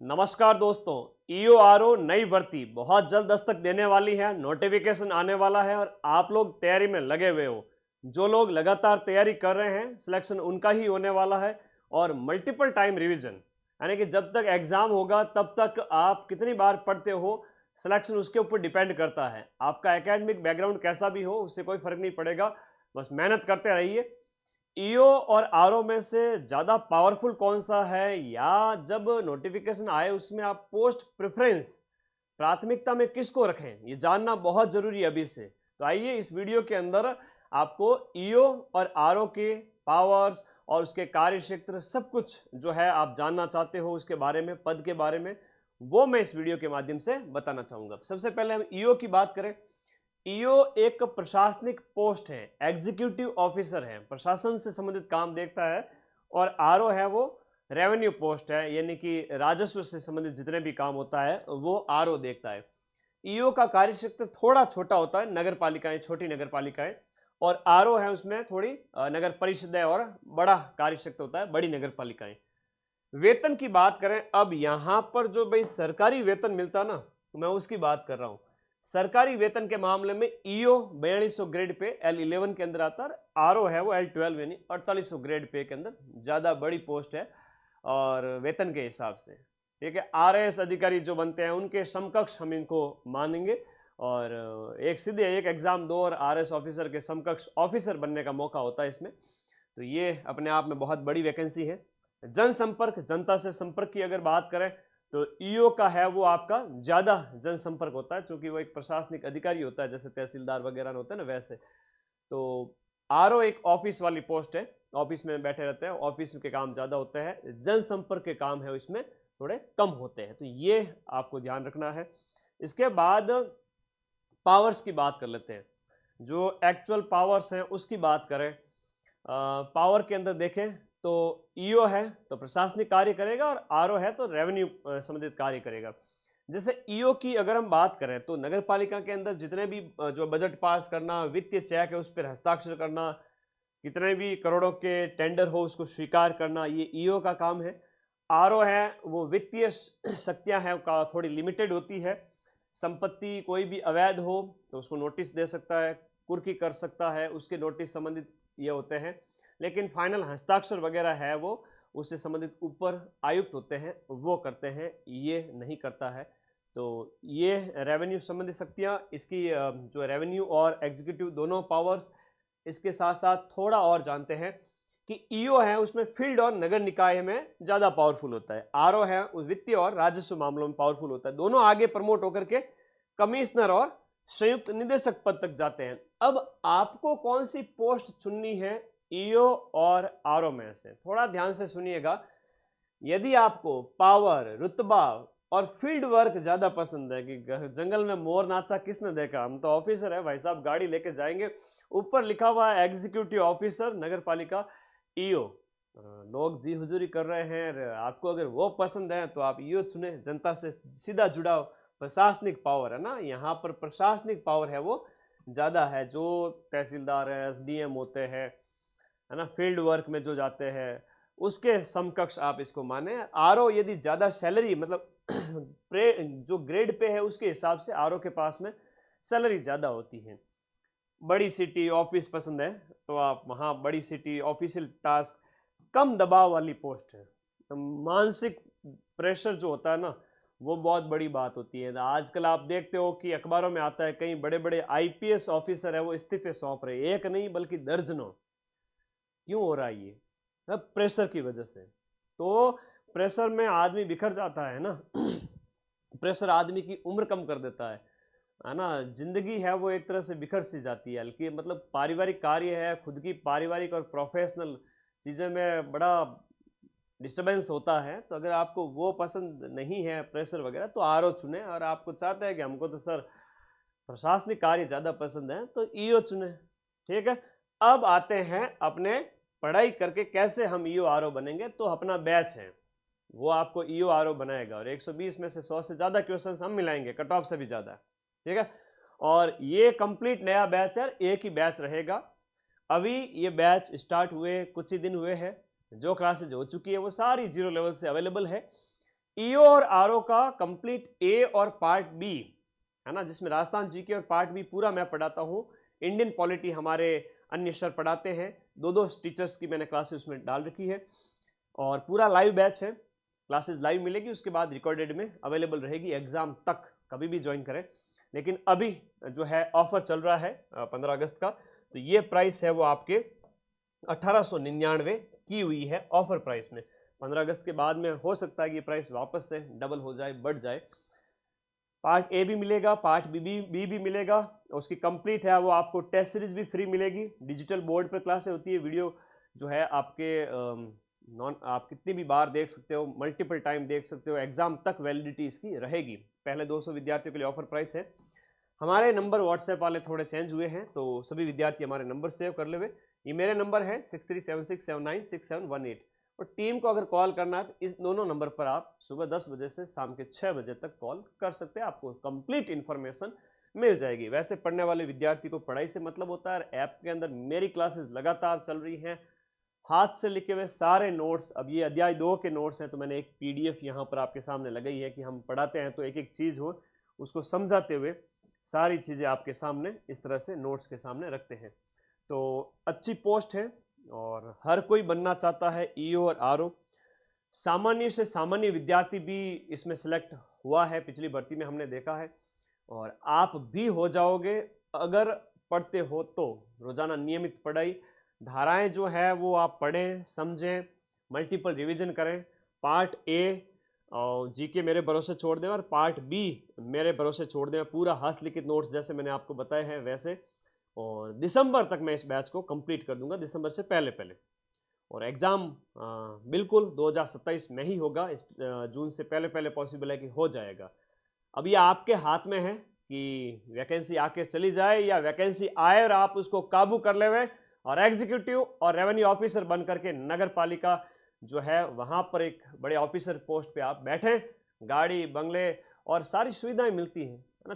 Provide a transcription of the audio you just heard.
नमस्कार दोस्तों। ईओआरओ नई भर्ती बहुत जल्द दस्तक देने वाली है। नोटिफिकेशन आने वाला है और आप लोग तैयारी में लगे हुए हो। जो लोग लगातार तैयारी कर रहे हैं, सिलेक्शन उनका ही होने वाला है। और मल्टीपल टाइम रिवीजन यानी कि जब तक एग्जाम होगा तब तक आप कितनी बार पढ़ते हो, सिलेक्शन उसके ऊपर डिपेंड करता है। आपका एकेडमिक बैकग्राउंड कैसा भी हो उससे कोई फर्क नहीं पड़ेगा, बस मेहनत करते रहिए। ईओ और आरओ में से ज़्यादा पावरफुल कौन सा है, या जब नोटिफिकेशन आए उसमें आप पोस्ट प्रेफरेंस प्राथमिकता में किसको रखें, ये जानना बहुत ज़रूरी है अभी से। तो आइए इस वीडियो के अंदर आपको ईओ और आरओ के पावर्स और उसके कार्य क्षेत्र सब कुछ जो है आप जानना चाहते हो उसके बारे में, पद के बारे में, वो मैं इस वीडियो के माध्यम से बताना चाहूँगा। सबसे पहले हम ईओ की बात करें। ईओ एक प्रशासनिक पोस्ट है, एग्जीक्यूटिव ऑफिसर है, प्रशासन से संबंधित काम देखता है। और आरओ है वो रेवेन्यू पोस्ट है, यानी कि राजस्व से संबंधित जितने भी काम होता है वो आरओ देखता है। ईओ का कार्य क्षेत्र थोड़ा छोटा होता है, नगर पालिकाएं, छोटी नगर पालिकाएं। और आरओ है उसमें थोड़ी नगर परिषदें और बड़ा कार्य क्षेत्र होता है, बड़ी नगर पालिकाएं। वेतन की बात करें, अब यहाँ पर जो भाई सरकारी वेतन मिलता ना, मैं उसकी बात कर रहा हूँ। सरकारी वेतन के मामले में ईओ 4200 ग्रेड पे L11 के अंदर आता है, आरओ है वो L12 यानी 4800 ग्रेड पे के अंदर ज़्यादा बड़ी पोस्ट है और वेतन के हिसाब से। ठीक है, आरएस अधिकारी जो बनते हैं उनके समकक्ष हम इनको मानेंगे। और एक सीधे एक एग्जाम दो और आरएस ऑफिसर के समकक्ष ऑफिसर बनने का मौका होता है इसमें। तो ये अपने आप में बहुत बड़ी वैकेंसी है। जनसंपर्क, जनता से संपर्क की अगर बात करें तो ईओ का है वो आपका ज़्यादा जनसंपर्क होता है, क्योंकि वो एक प्रशासनिक अधिकारी होता है, जैसे तहसीलदार वगैरह होते हैं ना वैसे। तो आरओ एक ऑफिस वाली पोस्ट है, ऑफिस में बैठे रहते हैं, ऑफिस के काम ज़्यादा होते हैं, जनसंपर्क के काम है इसमें थोड़े कम होते हैं। तो ये आपको ध्यान रखना है। इसके बाद पावर्स की बात कर लेते हैं। जो एक्चुअल पावर्स हैं उसकी बात करें, पावर के अंदर देखें तो ईओ है तो प्रशासनिक कार्य करेगा और आरओ है तो रेवेन्यू संबंधित कार्य करेगा। जैसे ईओ की अगर हम बात करें तो नगर पालिका के अंदर जितने भी जो बजट पास करना, वित्तीय चेक है उस पर हस्ताक्षर करना, कितने भी करोड़ों के टेंडर हो उसको स्वीकार करना, ये ईओ का काम है। आरओ है वो वित्तीय शक्तियां हैं का थोड़ी लिमिटेड होती है। संपत्ति कोई भी अवैध हो तो उसको नोटिस दे सकता है, कुर्की कर सकता है, उसके नोटिस संबंधित ये होते हैं। लेकिन फाइनल हस्ताक्षर वगैरह है वो उससे संबंधित ऊपर आयुक्त होते हैं, वो करते हैं, ये नहीं करता है। तो ये रेवेन्यू संबंधित शक्तियाँ, इसकी जो रेवेन्यू और एग्जीक्यूटिव दोनों पावर्स। इसके साथ साथ थोड़ा और जानते हैं कि ईओ है उसमें फील्ड और नगर निकाय में ज़्यादा पावरफुल होता है, आरओ है उस वित्तीय और राजस्व मामलों में पावरफुल होता है। दोनों आगे प्रमोट होकर के कमिश्नर और संयुक्त निदेशक पद तक जाते हैं। अब आपको कौन सी पोस्ट चुननी है ईओ और आरओ में से, थोड़ा ध्यान से सुनिएगा। यदि आपको पावर, रुतबा और फील्ड वर्क ज्यादा पसंद है कि जंगल में मोर नाचा किसने देखा, हम तो ऑफिसर है भाई साहब, गाड़ी लेके जाएंगे, ऊपर लिखा हुआ है एग्जीक्यूटिव ऑफिसर नगर पालिका ईओ, लोग जी हुजूरी कर रहे हैं, आपको अगर वो पसंद है तो आप ईओ चुने, जनता से सीधा जुड़ाव, प्रशासनिक पावर है ना, यहाँ पर प्रशासनिक पावर है वो ज़्यादा है। जो तहसीलदार है, एसडीएम होते हैं, है ना, फील्ड वर्क में जो जाते हैं, उसके समकक्ष आप इसको माने। आरओ यदि ज़्यादा सैलरी मतलब जो ग्रेड पे है उसके हिसाब से आरओ के पास में सैलरी ज़्यादा होती है। बड़ी सिटी ऑफिस पसंद है तो आप वहाँ बड़ी सिटी, ऑफिशियल टास्क, कम दबाव वाली पोस्ट है। तो मानसिक प्रेशर जो होता है ना वो बहुत बड़ी बात होती है। आजकल आप देखते हो कि अखबारों में आता है कई बड़े बड़े आईपीएस ऑफिसर है वो इस्तीफे सौंप रहे, एक नहीं बल्कि दर्जनों। क्यों हो रहा है ये? अब प्रेशर की वजह से। तो प्रेशर में आदमी बिखर जाता है ना प्रेशर आदमी की उम्र कम कर देता है ना, जिंदगी है वो एक तरह से बिखर सी जाती है। हल्की मतलब पारिवारिक कार्य है, खुद की पारिवारिक और प्रोफेशनल चीज़ें में बड़ा डिस्टरबेंस होता है। तो अगर आपको वो पसंद नहीं है प्रेशर वगैरह तो आरओ चुने, और आपको चाहते हैं कि हमको तो सर प्रशासनिक कार्य ज़्यादा पसंद है तो ईओ चुने। ठीक है, अब आते हैं अपने पढ़ाई करके कैसे हम ईओ आरओ बनेंगे। तो अपना बैच है वो आपको ईओ आरओ बनाएगा और 120 में से 100 से ज़्यादा क्वेश्चंस हम मिलाएंगे, कट ऑफ से भी ज़्यादा। ठीक है, और ये कंप्लीट नया बैच है, एक ही बैच रहेगा। अभी ये बैच स्टार्ट हुए कुछ ही दिन हुए हैं, जो क्लासेज हो चुकी है वो सारी जीरो लेवल से अवेलेबल है। ईओ और आरओ का कंप्लीट ए और पार्ट बी है ना, जिसमें राजस्थान जीके और पार्ट बी पूरा मैं पढ़ाता हूँ। इंडियन पॉलिटी हमारे अन्य सर पढ़ाते हैं, दो दो टीचर्स की मैंने क्लासेस उसमें डाल रखी है और पूरा लाइव बैच है। क्लासेस लाइव मिलेगी, उसके बाद रिकॉर्डेड में अवेलेबल रहेगी एग्जाम तक, कभी भी ज्वाइन करें। लेकिन अभी जो है ऑफर चल रहा है 15 अगस्त का, तो ये प्राइस है वो आपके 1899 की हुई है ऑफर प्राइस में। 15 अगस्त के बाद में हो सकता है कि ये प्राइस वापस से डबल हो जाए, बढ़ जाए। पार्ट ए भी मिलेगा, पार्ट बी भी मिलेगा। उसकी कंप्लीट है वो आपको टेस्ट सीरीज भी फ्री मिलेगी। डिजिटल बोर्ड पर क्लासें होती है, वीडियो जो है आपके आप कितनी भी बार देख सकते हो, मल्टीपल टाइम देख सकते हो, एग्जाम तक वैलिडिटी इसकी रहेगी। पहले 200 विद्यार्थियों के लिए ऑफर प्राइस है। हमारे नंबर व्हाट्सएप वाले थोड़े चेंज हुए हैं, तो सभी विद्यार्थी हमारे नंबर सेव कर ले हुए। ये मेरे नंबर है 6376796718 और टीम को अगर कॉल करना है तो इस दोनों नंबर पर आप सुबह 10 बजे से शाम के 6 बजे तक कॉल कर सकते हैं, आपको कंप्लीट इन्फॉर्मेशन मिल जाएगी। वैसे पढ़ने वाले विद्यार्थी को पढ़ाई से मतलब होता है। ऐप के अंदर मेरी क्लासेस लगातार चल रही हैं, हाथ से लिखे हुए सारे नोट्स। अब ये अध्याय 2 के नोट्स हैं, तो मैंने एक पीडीएफ यहाँ पर आपके सामने लगाई है कि हम पढ़ाते हैं तो एक एक चीज़ हो उसको समझाते हुए सारी चीज़ें आपके सामने इस तरह से नोट्स के सामने रखते हैं। तो अच्छी पोस्ट है और हर कोई बनना चाहता है ईओ और आरओ। सामान्य से सामान्य विद्यार्थी भी इसमें सेलेक्ट हुआ है, पिछली भर्ती में हमने देखा है, और आप भी हो जाओगे अगर पढ़ते हो तो। रोजाना नियमित पढ़ाई, धाराएं जो है वो आप पढ़ें, समझें, मल्टीपल रिवीजन करें। पार्ट ए और जीके मेरे भरोसे छोड़ दें और पार्ट बी मेरे भरोसे छोड़ दें, पूरा हस्तलिखित नोट्स जैसे मैंने आपको बताए हैं वैसे। और दिसंबर तक मैं इस बैच को कंप्लीट कर दूंगा, दिसंबर से पहले पहले। और एग्ज़ाम बिल्कुल 2027 में ही होगा, इस जून से पहले पहले पॉसिबल है कि हो जाएगा। अब ये आपके हाथ में है कि वैकेंसी आके चली जाए या वैकेंसी आए और आप उसको काबू कर ले हुए और एग्जीक्यूटिव और रेवेन्यू ऑफिसर बन करके नगर पालिका जो है वहाँ पर एक बड़े ऑफिसर पोस्ट पे आप बैठें, गाड़ी बंगले और सारी सुविधाएं मिलती हैं, है ना।